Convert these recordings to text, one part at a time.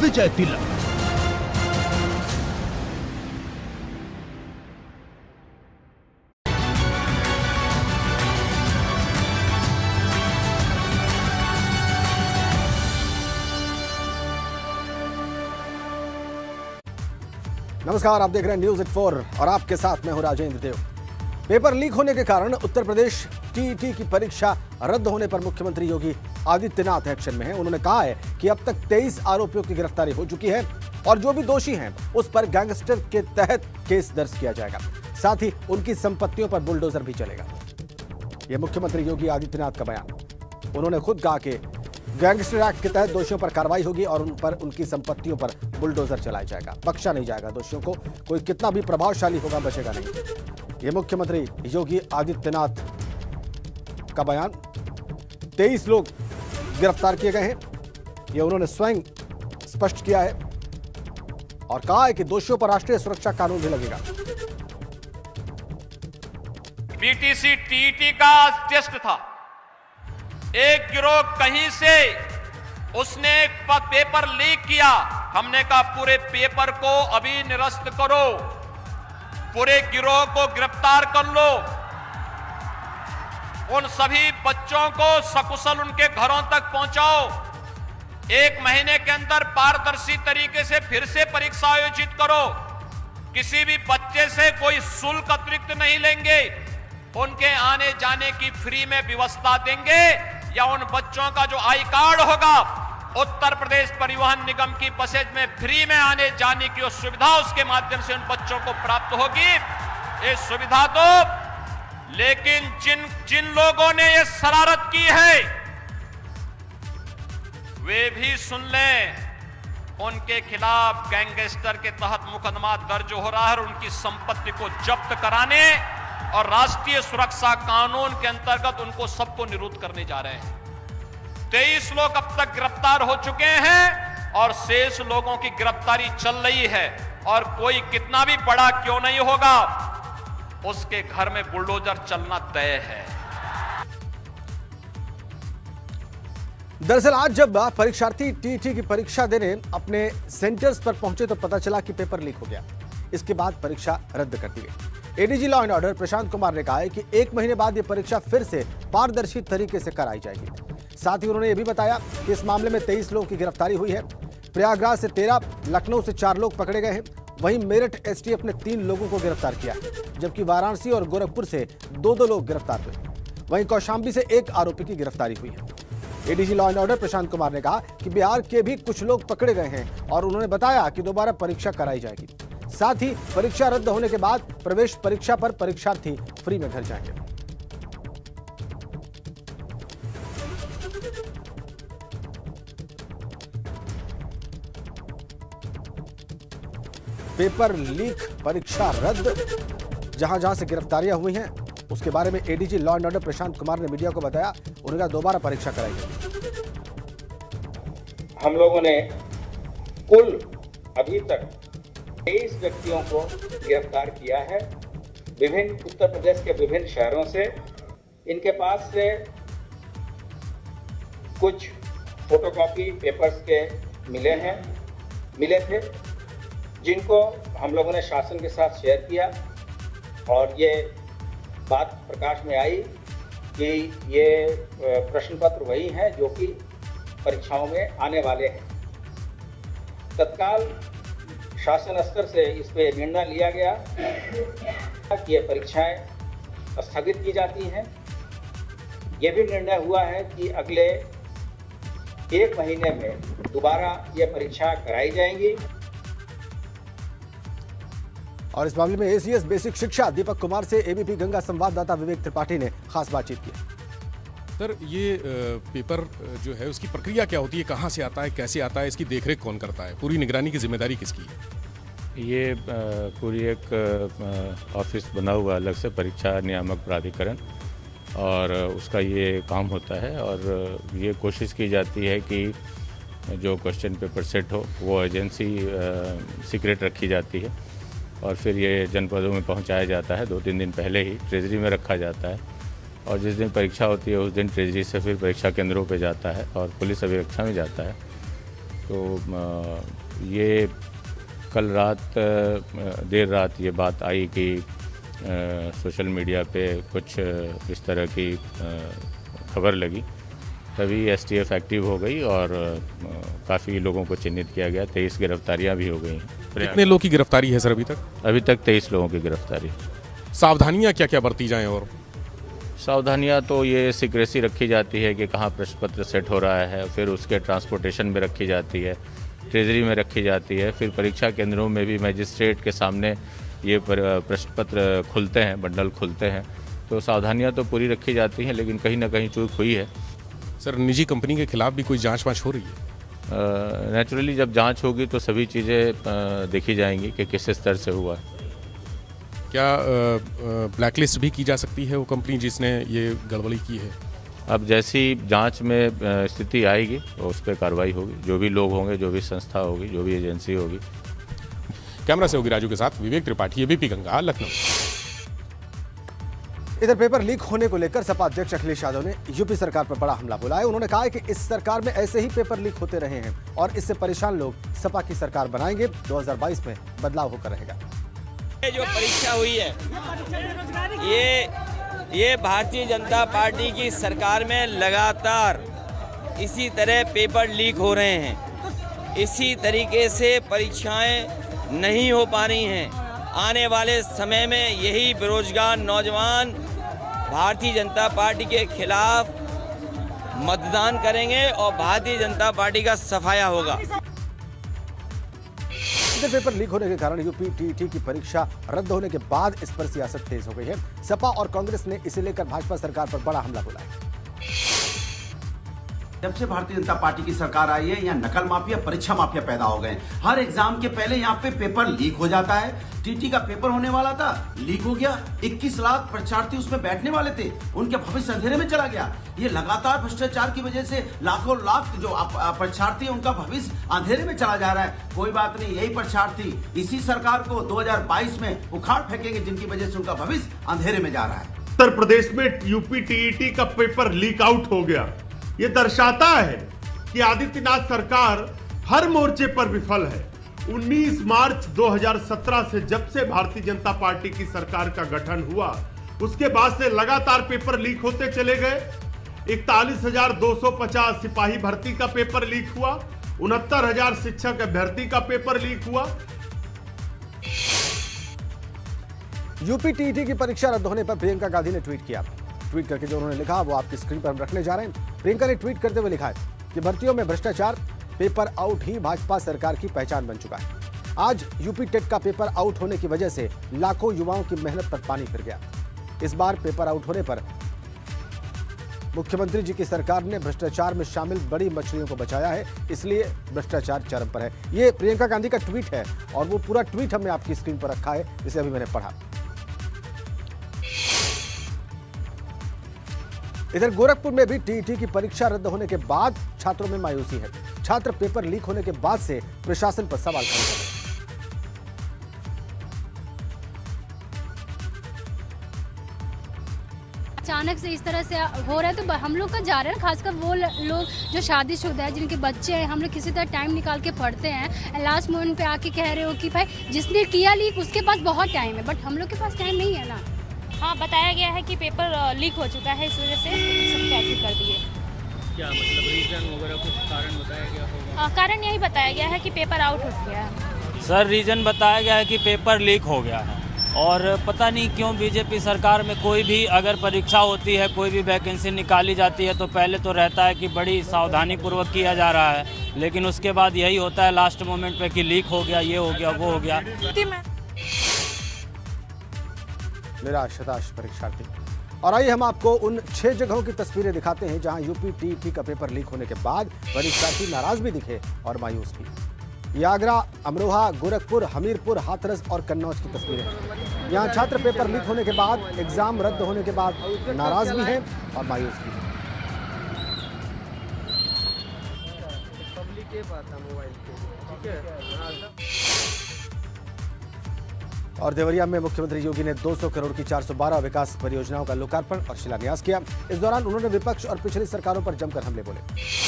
विजय तिलक। नमस्कार, आप देख रहे हैं न्यूज़ 84 और आपके साथ मैं हूं राजेंद्र देव। पेपर लीक होने के कारण उत्तर प्रदेश टीईटी की परीक्षा रद्द होने पर मुख्यमंत्री योगी आदित्यनाथ एक्शन में हैं। उन्होंने कहा है कि अब तक 23 आरोपियों की गिरफ्तारी हो चुकी है और जो भी दोषी हैं उस पर गैंगस्टर के तहत केस दर्ज किया जाएगा। साथ ही उनकी संपत्तियों पर बुलडोजर भी चलेगा। यह मुख्यमंत्री योगी आदित्यनाथ का बयान। उन्होंने खुद कहा कि गैंगस्टर एक्ट के तहत दोषियों पर कार्रवाई होगी और उन पर उनकी संपत्तियों पर बुलडोजर चलाया जाएगा। बख्शा नहीं जाएगा दोषियों को। कोई कितना भी प्रभावशाली होगा बचेगा नहीं। ये मुख्यमंत्री योगी आदित्यनाथ का बयान। 23 लोग गिरफ्तार किए गए हैं, ये उन्होंने स्वयं स्पष्ट किया है और कहा है कि दोषियों पर राष्ट्रीय सुरक्षा कानून भी लगेगा। पीटीसी टीईटी का टेस्ट था। एक गिरोह कहीं से उसने पेपर लीक किया। हमने कहा पूरे पेपर को अभी निरस्त करो, पूरे गिरोह को गिरफ्तार कर लो, उन सभी बच्चों को सकुशल उनके घरों तक पहुंचाओ। 1 महीने के अंदर पारदर्शी तरीके से फिर से परीक्षा आयोजित करो। किसी भी बच्चे से कोई शुल्क अतिरिक्त नहीं लेंगे। उनके आने जाने की फ्री में व्यवस्था देंगे या उन बच्चों का जो आई कार्ड होगा उत्तर प्रदेश परिवहन निगम की बसेज में फ्री में आने जाने की सुविधा उसके माध्यम से उन बच्चों को प्राप्त होगी। ये सुविधा तो, लेकिन जिन लोगों ने ये शरारत की है वे भी सुन लें। उनके खिलाफ गैंगस्टर के तहत मुकदमा दर्ज हो रहा है और उनकी संपत्ति को जब्त कराने और राष्ट्रीय सुरक्षा कानून के अंतर्गत उनको सबको निरुद्ध करने जा रहे हैं। 23 लोग अब तक गिरफ्तार हो चुके हैं और शेष लोगों की गिरफ्तारी चल रही है और कोई कितना भी बड़ा क्यों नहीं होगा उसके घर में बुलडोजर चलना तय है। दरअसल आज जब परीक्षार्थी टीईटी की परीक्षा देने अपने सेंटर्स पर पहुंचे तो पता चला कि पेपर लीक हो गया। इसके बाद परीक्षा रद्द कर दी गई। ADG law and order Prashant Kumar ने कहा है कि 1 महीने बाद यह परीक्षा फिर से पारदर्शी तरीके से कराई जाएगी। साथ ही उन्होंने यह भी बताया कि इस मामले में 23 लोगों की गिरफ्तारी हुई है। प्रयागराज से 13, लखनऊ से 4 लोग पकड़े गए हैं। वहीं मेरठ एसटीएफ ने 3 लोगों को गिरफ्तार किया, जबकि वाराणसी और गोरखपुर से 2-2 लोग गिरफ्तार हुए। वहीं कौशाम्बी से 1 आरोपी की गिरफ्तारी हुई है। ADG law and order Prashant Kumar ने कहा कि बिहार के भी कुछ लोग पकड़े गए हैं और उन्होंने बताया कि दोबारा परीक्षा कराई जाएगी। साथ ही परीक्षा रद्द होने के बाद प्रवेश परीक्षा पर परीक्षार्थी फ्री में घर जाएंगे। पेपर लीक, परीक्षा रद्द, जहां से गिरफ्तारियां हुई हैं उसके बारे में ADG law and order Prashant Kumar ने मीडिया को बताया। उन्होंने दोबारा परीक्षा कराई जाएगी। हम लोगों ने कुल अभी तक 23 व्यक्तियों को गिरफ्तार किया है विभिन्न उत्तर प्रदेश के विभिन्न शहरों से। इनके पास से कुछ फोटोकॉपी पेपर्स के मिले थे जिनको हम लोगों ने शासन के साथ शेयर किया और ये बात प्रकाश में आई कि ये प्रश्न पत्र वही हैं जो कि परीक्षाओं में आने वाले हैं। तत्काल शासन स्तर से इस पे निर्णय लिया गया कि ये परीक्षाएं स्थगित की जाती हैं। ये भी निर्णय हुआ है कि अगले 1 महीने में दोबारा ये परीक्षा कराई जाएंगी। और इस मामले में एसीएस बेसिक शिक्षा दीपक कुमार से एबीपी गंगा संवाददाता विवेक त्रिपाठी ने खास बातचीत की। सर, ये पेपर जो है उसकी प्रक्रिया क्या होती है, कहाँ से आता है, कैसे आता है, इसकी देखरेख कौन करता है, पूरी निगरानी की जिम्मेदारी किसकी है? ये पूरी एक ऑफिस बना हुआ अलग से परीक्षा नियामक प्राधिकरण और उसका ये काम होता है और ये कोशिश की जाती है कि जो क्वेश्चन पेपर सेट हो वो एजेंसी सीक्रेट रखी जाती है और फिर ये जनपदों में पहुंचाया जाता है। 2-3 दिन पहले ही ट्रेजरी में रखा जाता है और जिस दिन परीक्षा होती है उस दिन ट्रेजरी से फिर परीक्षा केंद्रों पे जाता है और पुलिस अभिरक्षा में जाता है। तो ये कल रात देर रात ये बात आई कि सोशल मीडिया पे कुछ इस तरह की खबर लगी, तभी एसटीएफ एक्टिव हो गई और काफ़ी लोगों को चिन्हित किया गया। 23 गिरफ्तारियां भी हो गई हैं। कितने लोगों की गिरफ्तारी है सर अभी तक? अभी तक 23 लोगों की गिरफ्तारी। सावधानियां क्या क्या बरती जाएं? और सावधानियां तो ये सीक्रेसी रखी जाती है कि कहाँ प्रश्न पत्र सेट हो रहा है, फिर उसके ट्रांसपोर्टेशन में रखी जाती है, ट्रेजरी में रखी जाती है, फिर परीक्षा केंद्रों में भी मजिस्ट्रेट के सामने ये प्रश्न पत्र खुलते हैं, बंडल खुलते हैं। तो सावधानियां तो पूरी रखी जाती हैं, लेकिन कहीं ना कहीं चूक हुई है। सर निजी कंपनी के खिलाफ भी कोई जांच वांच हो रही है? नेचुरली जब जांच होगी तो सभी चीज़ें देखी जाएंगी कि किस स्तर से हुआ है। क्या ब्लैकलिस्ट भी की जा सकती है वो कंपनी जिसने ये गड़बड़ी की है? अब जैसी जांच में स्थिति आएगी तो उस पर कार्रवाई होगी। जो भी लोग होंगे, जो भी संस्था होगी, जो भी एजेंसी होगी। कैमरा से होगी राजू के साथ विवेक त्रिपाठी, एबीपी गंगा, लखनऊ। इधर पेपर लीक होने को लेकर सपा अध्यक्ष अखिलेश यादव ने यूपी सरकार पर बड़ा हमला बोला है। उन्होंने कहा है कि इस सरकार में ऐसे ही पेपर लीक होते रहे हैं और इससे परेशान लोग सपा की सरकार बनाएंगे। 2022 में बदलाव होकर रहेगा। ये जो परीक्षा हुई है, ये भारतीय जनता पार्टी की सरकार में लगातार इसी तरह पेपर लीक हो रहे हैं। इसी तरीके से परीक्षाएं नहीं हो पा रही हैं। आने वाले समय में यही बेरोजगार नौजवान भारतीय जनता पार्टी के खिलाफ मतदान करेंगे और भारतीय जनता पार्टी का सफाया होगा। पेपर लीक होने के कारण यूपी टीईटी की परीक्षा रद्द होने के बाद इस पर सियासत तेज हो गई है। सपा और कांग्रेस ने इसे लेकर भाजपा सरकार पर बड़ा हमला बोला है। जब से भारतीय जनता पार्टी की सरकार आई है, यहाँ नकल माफिया, परीक्षा माफिया पैदा हो गए। हर एग्जाम के पहले यहाँ पे पेपर लीक हो जाता है। टीटी का पेपर होने वाला था, लीक हो गया। 21 लाख परीक्षार्थी उसमें बैठने वाले थे, उनके भविष्य अंधेरे में चला गया। ये लगातार भ्रष्टाचार की वजह से लाखों लाख जो परीक्षार्थी है, उनका भविष्य अंधेरे में चला जा रहा है। कोई बात नहीं, यही परीक्षार्थी इसी सरकार को 2022 में उखाड़ फेंकेंगे, जिनकी वजह से उनका भविष्य अंधेरे में जा रहा है। उत्तर प्रदेश में यूपी टीईटी का पेपर लीक आउट हो गया। ये दर्शाता है कि आदित्यनाथ सरकार हर मोर्चे पर विफल है। 19 मार्च 2017 से जब से भारतीय जनता पार्टी की सरकार का गठन हुआ, उसके बाद से लगातार पेपर लीक होते चले गए। 41,250 सिपाही भर्ती का पेपर लीक हुआ, 69,000 शिक्षक अभ्यर्थी का पेपर लीक हुआ। यूपी टीईटी की परीक्षा रद्द होने पर प्रियंका गांधी ने ट्वीट किया। ट्वीट करके जो उन्होंने लिखा वो आपकी स्क्रीन पर हम रखने जा रहे हैं। प्रियंका ने ट्वीट करते हुए लिखा है कि भर्तियों में भ्रष्टाचार, पेपर आउट ही भाजपा सरकार की पहचान बन चुका है। आज यूपी टेट का पेपर आउट होने की वजह से लाखों युवाओं की मेहनत पर पानी फिर गया। इस बार पेपर आउट होने पर मुख्यमंत्री जी की सरकार ने भ्रष्टाचार में शामिल बड़ी मछलियों को बचाया है, इसलिए भ्रष्टाचार चरम पर है। ये प्रियंका गांधी का ट्वीट है और वो पूरा ट्वीट हमने आपकी स्क्रीन पर रखा है, जिसे अभी मैंने पढ़ा। इधर गोरखपुर में भी टीईटी की परीक्षा रद्द होने के बाद छात्रों में मायूसी है। छात्र पेपर लीक होने के बाद से प्रशासन पर सवाल खड़े कर रहे हैं। अचानक से इस तरह से हो रहा है तो हम लोग का जा रहे हैं, खासकर वो लोग जो शादीशुदा है, जिनके बच्चे हैं। हम लोग किसी तरह टाइम निकाल के पढ़ते हैं। लास्ट मोमेंट पे आके कह रहे हो कि भाई जिसने किया लीक उसके पास बहुत टाइम है, बट हम लोग के पास टाइम नहीं है ना। हाँ, बताया गया है कि पेपर लीक हो चुका है, इस वजह से सब कैंसिल कर दिए। क्या मतलब रीजन वगैरह कुछ कारण बताया गया होगा? कारण यही बताया गया है कि पेपर आउट हो गया है। सर रीजन बताया गया है कि पेपर लीक हो गया है और पता नहीं क्यों बीजेपी सरकार में कोई भी अगर परीक्षा होती है, कोई भी वैकेंसी निकाली जाती है तो पहले तो रहता है कि बड़ी सावधानी पूर्वक किया जा रहा है, लेकिन उसके बाद यही होता है लास्ट मोमेंट पे कि लीक हो गया, ये हो गया, वो हो गया। निराश हताश परीक्षार्थी। और आइए हम आपको उन 6 जगहों की तस्वीरें दिखाते हैं जहां यूपी टीईटी का पेपर लीक होने के बाद परीक्षार्थी नाराज भी दिखे और मायूस भी। ये आगरा, अमरोहा, गोरखपुर, हमीरपुर, हाथरस और कन्नौज की तस्वीरें हैं। यहाँ छात्र पेपर लीक होने के बाद, एग्जाम रद्द होने के बाद नाराज भी हैं और मायूस भी हैं। और देवरिया में मुख्यमंत्री योगी ने 200 करोड़ की 412 विकास परियोजनाओं का लोकार्पण और शिलान्यास किया। इस दौरान उन्होंने विपक्ष और पिछली सरकारों पर जमकर हमले बोले।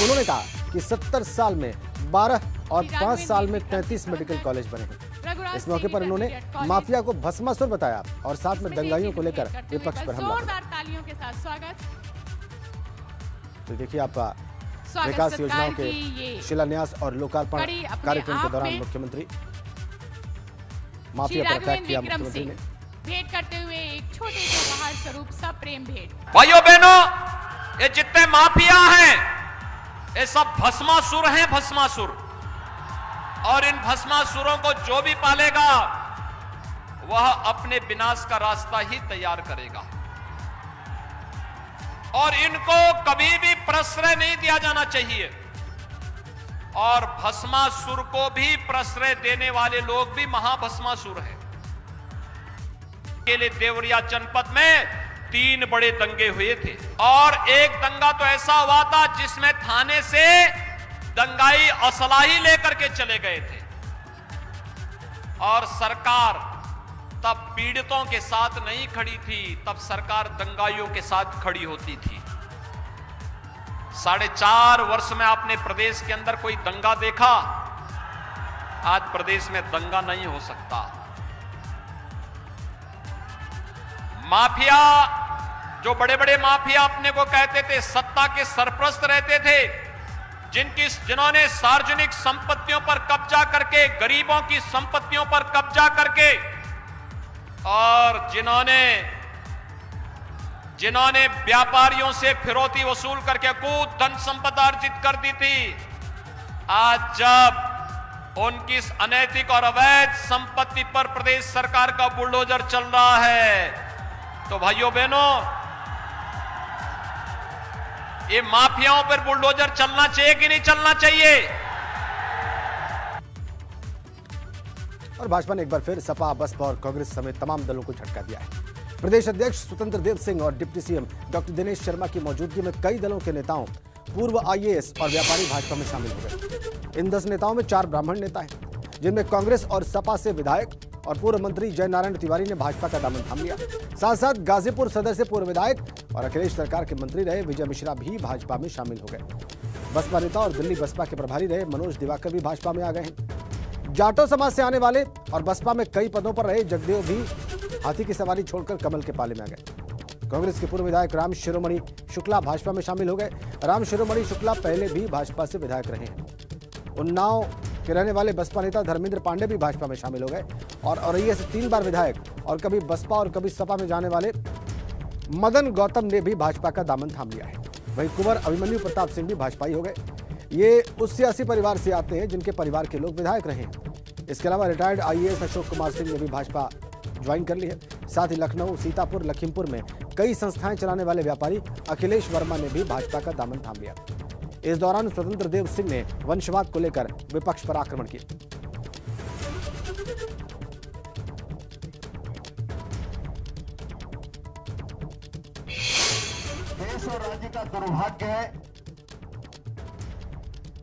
उन्होंने कहा कि 70 साल में 12 और 5 साल में 33 मेडिकल कॉलेज बने हैं। इस मौके पर उन्होंने माफिया को भस्मासुर बताया और साथ में दंगाइयों को लेकर विपक्ष पर हमला किया। तो देखिए आप विकास योजनाओं के शिलान्यास और लोकार्पण कार्यक्रम के दौरान मुख्यमंत्री माफिया पर अटैक किया। मुख्यमंत्री ने भेंट करते हुए एक छोटे से उपहार स्वरूप सब प्रेम भेंट। भाइयों बहनों, ये जितने माफिया हैं ये सब भस्मासुर हैं, भस्मासुर। और इन भस्मासुरों को जो भी पालेगा वह अपने विनाश का रास्ता ही तैयार करेगा और इनको कभी भी प्रश्रय नहीं दिया जाना चाहिए। और भस्मासुर को भी प्रश्रय देने वाले लोग भी महाभस्मासुर हैं। के लिए देवरिया जनपद में 3 बड़े दंगे हुए थे और एक दंगा तो ऐसा हुआ था जिसमें थाने से दंगाई असलाही लेकर के चले गए थे और सरकार तब पीड़ितों के साथ नहीं खड़ी थी, तब सरकार दंगाइयों के साथ खड़ी होती थी। 4.5 वर्ष में आपने प्रदेश के अंदर कोई दंगा देखा? आज प्रदेश में दंगा नहीं हो सकता। माफिया, जो बड़े बड़े माफिया अपने को कहते थे, सत्ता के सरप्रस्त रहते थे, जिन्होंने सार्वजनिक संपत्तियों पर कब्जा करके, गरीबों की संपत्तियों पर कब्जा करके और जिन्होंने व्यापारियों से फिरौती वसूल करके खूब धन संपदा अर्जित कर दी थी, आज जब उनकी अनैतिक और अवैध संपत्ति पर प्रदेश सरकार का बुलडोजर चल रहा है, तो भाइयों बहनों, ये माफियाओं पर बुलडोजर चलना चाहिए कि नहीं चलना चाहिए? और भाजपा ने एक बार फिर सपा, बसपा और कांग्रेस समेत तमाम दलों को झटका दिया है। प्रदेश अध्यक्ष स्वतंत्र देव सिंह और deputy CM doctor Dinesh Sharma की मौजूदगी में कई दलों के नेताओं, पूर्व आईएएस और व्यापारी भाजपा में शामिल हो गए। इन 10 नेताओं में 4 ब्राह्मण नेता हैं, जिनमें कांग्रेस और सपा से विधायक और पूर्व मंत्री जय नारायण तिवारी ने भाजपा का दामन थाम लिया। साथ साथ गाजीपुर सदर से पूर्व विधायक और अखिलेश सरकार के मंत्री रहे विजय मिश्रा भी भाजपा में शामिल हो गए। बसपा नेता और दिल्ली बसपा के प्रभारी रहे मनोज दिवाकर भी भाजपा में आ गए हैं। जाटो समाज से आने वाले और बसपा में कई पदों पर रहे जगदेव भी हाथी की सवारी छोड़कर कमल के पाले में आ गए। कांग्रेस के पूर्व विधायक राम शिरोमणि शुक्ला भाजपा में शामिल हो गए। राम शिरोमणि शुक्ला पहले भी भाजपा से विधायक रहे हैं। उन्नाव के रहने वाले बसपा नेता धर्मेंद्र पांडे भी भाजपा में शामिल हो गए। और औरैया से 3 बार विधायक और कभी बसपा और कभी सपा में जाने वाले मदन गौतम ने भी भाजपा का दामन थाम लिया है। वहीं कुंवर अभिमन्यु प्रताप सिंह भी भाजपाई हो गए। ये उस सियासी परिवार से आते हैं जिनके परिवार के लोग विधायक रहे हैं। इसके अलावा रिटायर्ड आईएएस अशोक कुमार सिंह ने भी भाजपा ज्वाइन कर ली है। साथ ही लखनऊ, सीतापुर, लखीमपुर में कई संस्थाएं चलाने वाले व्यापारी अखिलेश वर्मा ने भी भाजपा का दामन थाम लिया। इस दौरान स्वतंत्र देव सिंह ने वंशवाद को लेकर विपक्ष पर आक्रमण किया। देश और राज्य का दुर्भाग्य है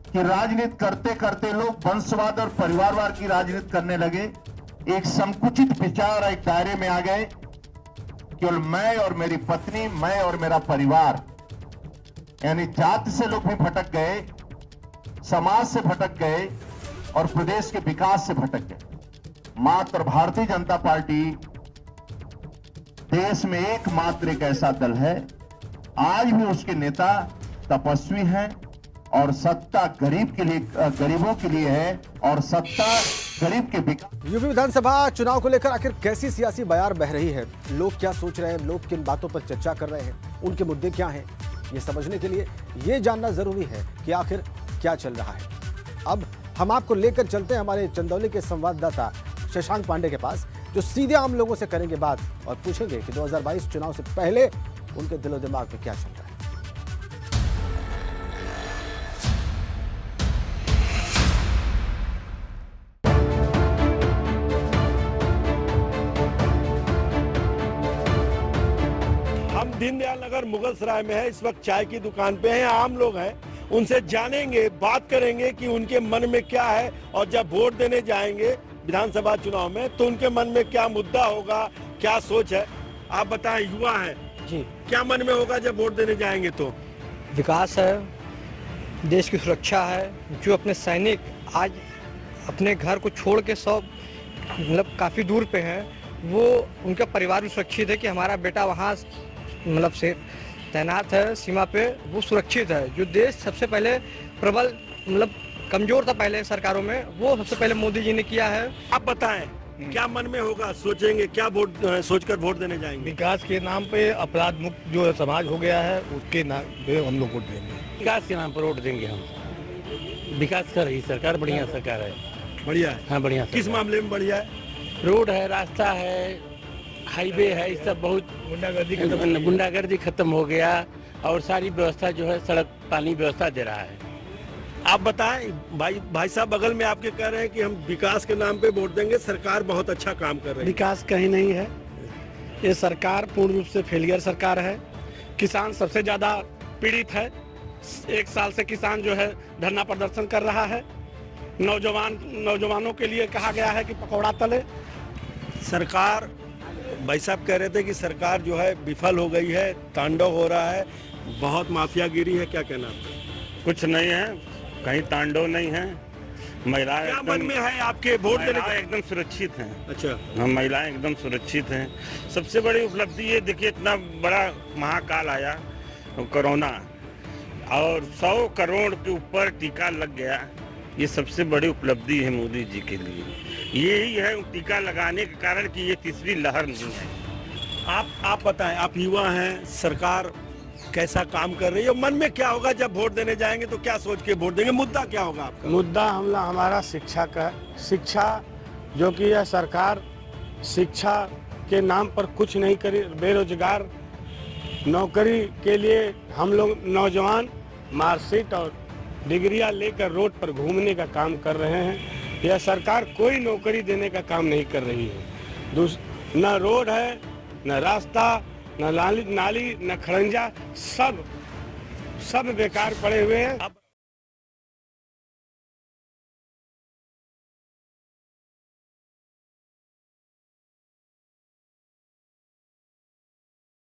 कि राजनीति करते करते लोग वंशवाद और परिवारवाद की राजनीति करने लगे। एक संकुचित विचार एक दायरे में आ गए। केवल मैं और मेरी पत्नी, मैं और मेरा परिवार, यानी जाति से लोग भी भटक गए, समाज से भटक गए और प्रदेश के विकास से भटक गए। मात्र भारतीय जनता पार्टी देश में एकमात्र एक ऐसा दल है, आज भी उसके नेता तपस्वी हैं और सत्ता गरीब के लिए, गरीबों के लिए है और सत्ता गरीब के विकास। यूपी विधानसभा चुनाव को लेकर आखिर कैसी सियासी बयार बह रही है, लोग क्या सोच रहे हैं, लोग किन बातों पर चर्चा कर रहे हैं, उनके मुद्दे क्या हैं, ये समझने के लिए ये जानना जरूरी है कि आखिर क्या चल रहा है। अब हम आपको लेकर चलते हैं हमारे चंदौली के संवाददाता शशांक पांडे के पास, जो सीधे आम लोगों से करेंगे बात और पूछेंगे कि 2022 चुनाव से पहले उनके दिलो दिमाग में क्या चल रहा है। हम दीनदयाल नगर मुगल सराय में है, इस वक्त चाय की दुकान पे हैं, आम लोग हैं, उनसे जानेंगे, बात करेंगे कि उनके मन में क्या है और जब वोट देने जाएंगे विधानसभा चुनाव में, तो उनके मन में क्या मुद्दा होगा, क्या सोच है, आप बताएं। युवा है जी, क्या मन में होगा जब वोट देने जाएंगे? तो विकास है, देश की सुरक्षा है। जो अपने सैनिक आज अपने घर को छोड़ के सब मतलब काफ़ी दूर पे हैं, वो उनका परिवार भी सुरक्षित है कि हमारा बेटा वहाँ मतलब से तैनात है सीमा पे, वो सुरक्षित है। जो देश सबसे पहले प्रबल मतलब कमजोर था पहले सरकारों में, वो सबसे पहले मोदी जी ने किया है। आप बताएं क्या मन में होगा, सोचेंगे क्या, वोट सोचकर वोट देने जाएंगे? विकास के नाम पे अपराध मुक्त जो समाज हो गया है, उसके नाम पे हम लोग वोट देंगे। विकास के नाम पर वोट देंगे हम। विकास कर रही सरकार, बढ़िया सरकार है। बढ़िया है। हाँ बढ़िया। किस मामले में बढ़िया है? रोड है, रास्ता है, हाईवे है, ये सब बहुत गुंडागर्दी खत्म हो गया और सारी व्यवस्था जो है सड़क पानी व्यवस्था दे रहा है। आप बताएं भाई साहब बगल में आपके कह रहे हैं कि हम विकास के नाम पे वोट देंगे, सरकार बहुत अच्छा काम कर रही है। विकास कहीं नहीं है, ये सरकार पूर्ण रूप से फेलियर सरकार है। किसान सबसे ज्यादा पीड़ित है। 1 साल से किसान जो है धरना प्रदर्शन कर रहा है। नौजवानों के लिए कहा गया है कि पकौड़ा तले। सरकार, भाई साहब कह रहे थे कि सरकार जो है विफल हो गई है, तांडव हो रहा है, बहुत माफियागिरी है, क्या कहना आपका? कुछ नहीं है, कहीं तांडव नहीं है। महिलाएं क्या मन में है आपके वोट देने का? एकदम सुरक्षित हैं। अच्छा, हम महिलाएं एकदम सुरक्षित हैं। सबसे बड़ी उपलब्धि ये देखिए, इतना बड़ा महाकाल आया कोरोना और 100 करोड़ के ऊपर टीका लग गया, ये सबसे बड़ी उपलब्धि है मोदी जी के लिए। यही है टीका लगाने के कारण कि ये तीसरी लहर नहीं है। आप बताएं, आप युवा हैं, सरकार कैसा काम कर रही है, मन में क्या होगा जब वोट देने जाएंगे, तो क्या सोच के वोट देंगे? मुद्दा क्या होगा आपका? मुद्दा हमारा शिक्षा का, शिक्षा जो कि यह सरकार शिक्षा के नाम पर कुछ नहीं करी। बेरोजगार नौकरी के लिए हम लोग नौजवान मार्कशीट और डिग्रियां लेकर रोड पर घूमने का काम कर रहे हैं। यह सरकार कोई नौकरी देने का काम नहीं कर रही है। न रोड है, न रास्ता, न नाली, न खड़ंजा, सब बेकार पड़े हुए हैं।